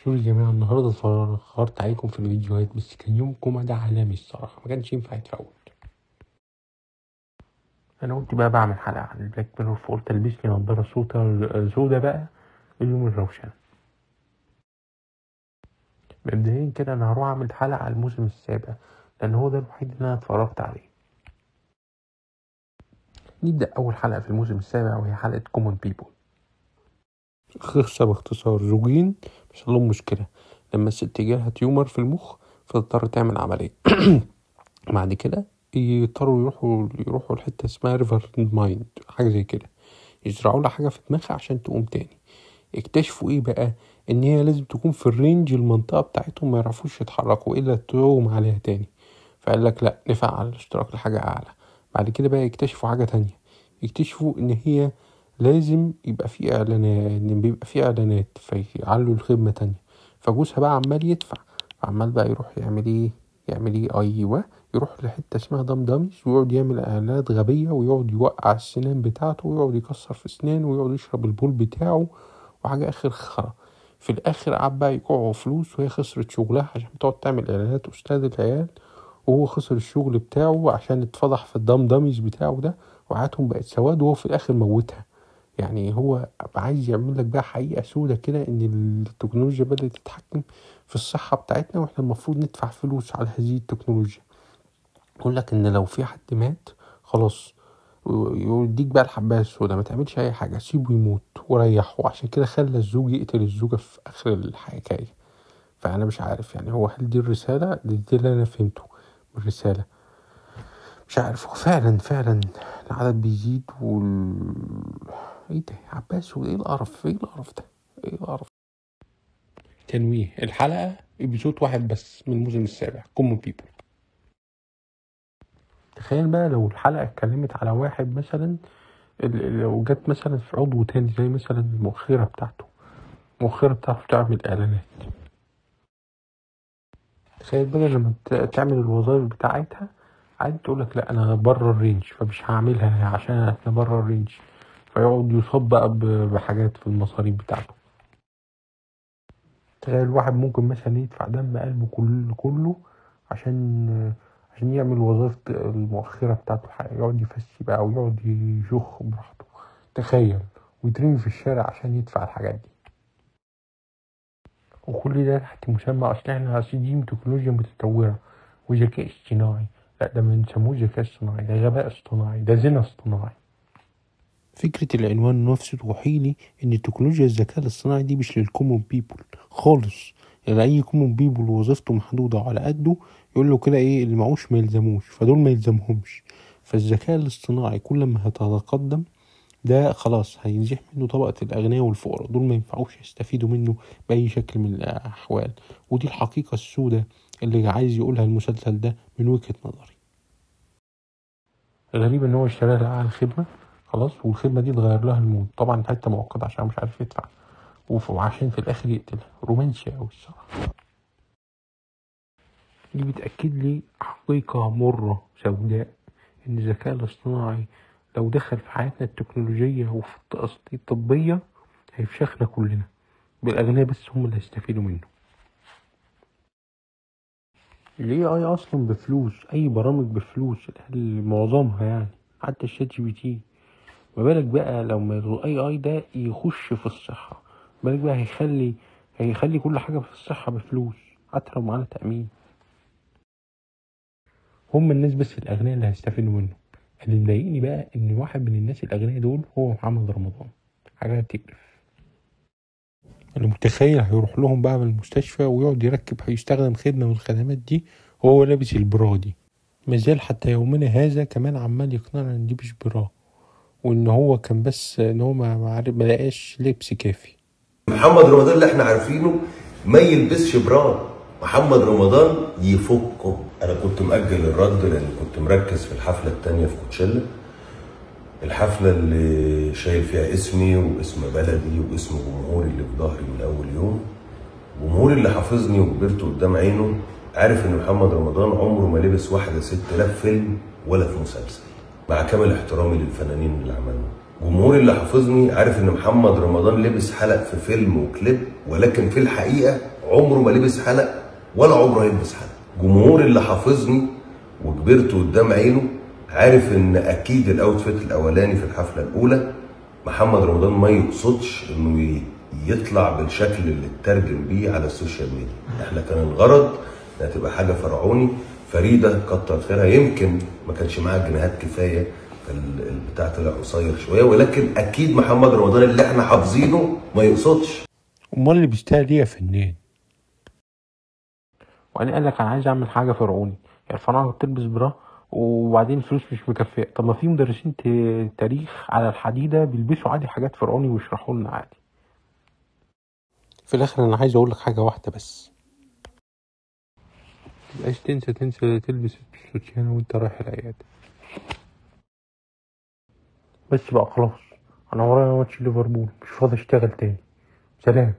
شوفوا يا جماعة، النهاردة اتأخرت عليكم في الفيديوهات، بس كان يوم الجمعة ده عالمي الصراحة، ما كانش ينفع يتفوت. أنا قلت بقى بعمل حلقة عن البلاك ميرور، فقلت ألبس لي نضارة سودا بقى اليوم الروشن. مبدئيا كده أنا هروح أعمل حلقة على الموسم السابع، لأن هو ده الوحيد اللي أنا اتفرجت عليه. نبدأ أول حلقة في الموسم السابع، وهي حلقة كومون بيبول. قصة باختصار: زوجين بيحصل لهم مشكلة لما الست جالها تيومر في المخ، فتضطر تعمل عملية. بعد كده يضطروا يروحوا لحتة اسمها ريفر مايند، حاجة زي كده، يزرعوا لها حاجة في دماغها عشان تقوم تاني. اكتشفوا ايه بقى؟ ان هي لازم تكون في الرينج المنطقة بتاعتهم، ما يعرفوش يتحركوا الا تقوم عليها تاني. فقال لك لا، نفعل الاشتراك لحاجة اعلى. بعد كده بقى يكتشفوا حاجة تانية، يكتشفوا ان هي لازم يبقى في اعلانات، ان بيبقى في اعلانات، فيعلوا الخدمة تانية. فجوزها بقى عمال يدفع، عمال بقى يروح يعمل ايه ايوه، يروح لحته اسمها دمدميز، ويقعد يعمل اعلانات غبيه، ويقعد يوقع السنان بتاعته، ويقعد يكسر في اسنانه، ويقعد يشرب البول بتاعه، وحاجه اخر خرا. في الاخر قعد بقى يقعوا فلوس، وهي خسرت شغلها عشان تقعد تعمل اعلانات استاذ العيال، وهو خسر الشغل بتاعه عشان اتفضح في الدمدميز بتاعه ده، وحياتهم بقت سواد، وهو في الاخر موتها. يعني هو عايز يعمل لك بقى حقيقة سودة كده، ان التكنولوجيا بدأت تتحكم في الصحة بتاعتنا، واحنا المفروض ندفع فلوس على هذه التكنولوجيا. يقول لك ان لو في حد مات خلاص، يديك بقى الحباية السوداء، ما تعملش اي حاجة، سيبه يموت وريحه. عشان كده خلى الزوج يقتل الزوجة في اخر الحكاية. فانا مش عارف يعني، هو هل دي الرسالة؟ دي اللي انا فهمته من الرسالة. مش عارف، هو فعلا العدد بيزيد ايه ده يا عباس؟ ايه القرف ده؟ ايه القرف؟ تنويه: الحلقة ابيزود واحد بس من الموسم السابع، كومون بيبول. تخيل بقى لو الحلقة اتكلمت على واحد مثلا، لو جت مثلا في عضو تاني، زي مثلا المؤخرة بتاعته تعمل اعلانات. تخيل بقى لما تعمل الوظائف بتاعتها عادي، تقولك لا انا بره الرينج، فمش هعملها عشان احنا بره الرينج، فيقعد يصاب بقى بحاجات في المصاريف بتاعته. تخيل واحد ممكن مثلا يدفع دم قلبه كله عشان يعمل وظيفة المؤخرة بتاعته، يقعد يفسي بقى ويقعد يشخ براحته. تخيل، ويترمي في الشارع عشان يدفع الحاجات دي. وكل ده تحت مسمى اصل دي تكنولوجيا متطورة وذكاء اصطناعي. لا، ده ما نسموه ذكاء اصطناعي، ده غباء اصطناعي، ده زنا اصطناعي. فكرة العنوان نفسه توحيلي ان التكنولوجيا الذكاء الاصطناعي دي مش للكومون بيبول خالص. يعني اي كومون بيبول وظيفته محدودة على قده، يقول له كده ايه، اللي معوش ما يلزموش، فدول ما يلزمهمش. فالذكاء الاصطناعي كل ما هيتقدم، ده خلاص هينزح منه طبقة الأغنياء والفقراء، دول ما ينفعوش يستفيدوا منه بأي شكل من الأحوال. ودي الحقيقة السوداء اللي عايز يقولها المسلسل ده من وجهة نظري. الغريب ان هو اشترى لها على الخدمة خلاص، والخدمة دي اتغير لها المود، طبعا حتى مؤقت عشان مش عارف يدفع، وعشان في الآخر يقتلها. رومانسي أوي الصراحة. دي بتأكد لي حقيقة مرة سوداء، إن الذكاء الاصطناعي لو دخل في حياتنا التكنولوجية وفي الطبية هيفشخنا كلنا، بالأغنياء بس هم اللي هيستفيدوا منه. ال AI أصلا بفلوس، أي برامج بفلوس معظمها يعني، حتى الشات GPT. ما بالك بقى لما ال AI ده يخش في الصحة؟ ما بالك بقى هيخلي كل حاجة في الصحة بفلوس، حتى لو معانا تأمين. هم الناس بس الأغنياء اللي هيستفيدوا منه. اللي مضايقني بقى إن واحد من الناس الأغنياء دول هو محمد رمضان، حاجة تقرف. أنا متخيل هيروح لهم بقى بالمستشفى ويقعد يركب، هيستخدم خدمة من الخدمات دي وهو لابس البرا دي. مازال حتى يومنا هذا كمان عمال يقنعنا إن دي مش برا، وإن هو كان بس إن هو ما لقاش لبس كافي. محمد رمضان اللي احنا عارفينه ما يلبسش برا، محمد رمضان يفكه. انا كنت مأجل الرد لان كنت مركز في الحفلة التانية في كوتشيلا، الحفلة اللي شايل فيها اسمي واسم بلدي واسم جمهوري اللي في ظهري من اول يوم، جمهوري اللي حافظني وكبرت قدام عينه، عارف ان محمد رمضان عمره ما لبس واحدة ست لا في فيلم ولا في مسلسل، مع كامل احترامي للفنانين اللي عملوه. جمهوري اللي حافظني عارف ان محمد رمضان لبس حلق في فيلم وكليب، ولكن في الحقيقة عمره ما لبس حلق ولا عمره هيلبس حلق. جمهور اللي حافظني وكبرت قدام عينه عارف ان اكيد الاوتفيت الاولاني في الحفله الاولى محمد رمضان ما يقصدش انه يطلع بالشكل اللي اترجم بيه على السوشيال ميديا. احنا كان الغرض انها تبقى حاجه فرعوني. فريده كتر خيرها يمكن ما كانش معاها جنيهات كفايه، البتاع طلع قصير شويه، ولكن اكيد محمد رمضان اللي احنا حافظينه ما يقصدش. امال اللي بيستاهل ايه يا فنان؟ وبعدين قال لك انا عايز اعمل حاجه فرعوني، يعني الفراعنه بتلبس برا وبعدين الفلوس مش مكفيه. طب ما في مدرسين تاريخ على الحديده بيلبسوا عادي حاجات فرعوني ويشرحوا لنا عادي. في الاخر انا عايز اقول لك حاجه واحده بس، متبقاش تنسى تلبس السوتيانه وانت رايح العياده. بس بقى خلاص، انا ورايا ماتش ليفربول، مش فاضي اشتغل تاني. سلام.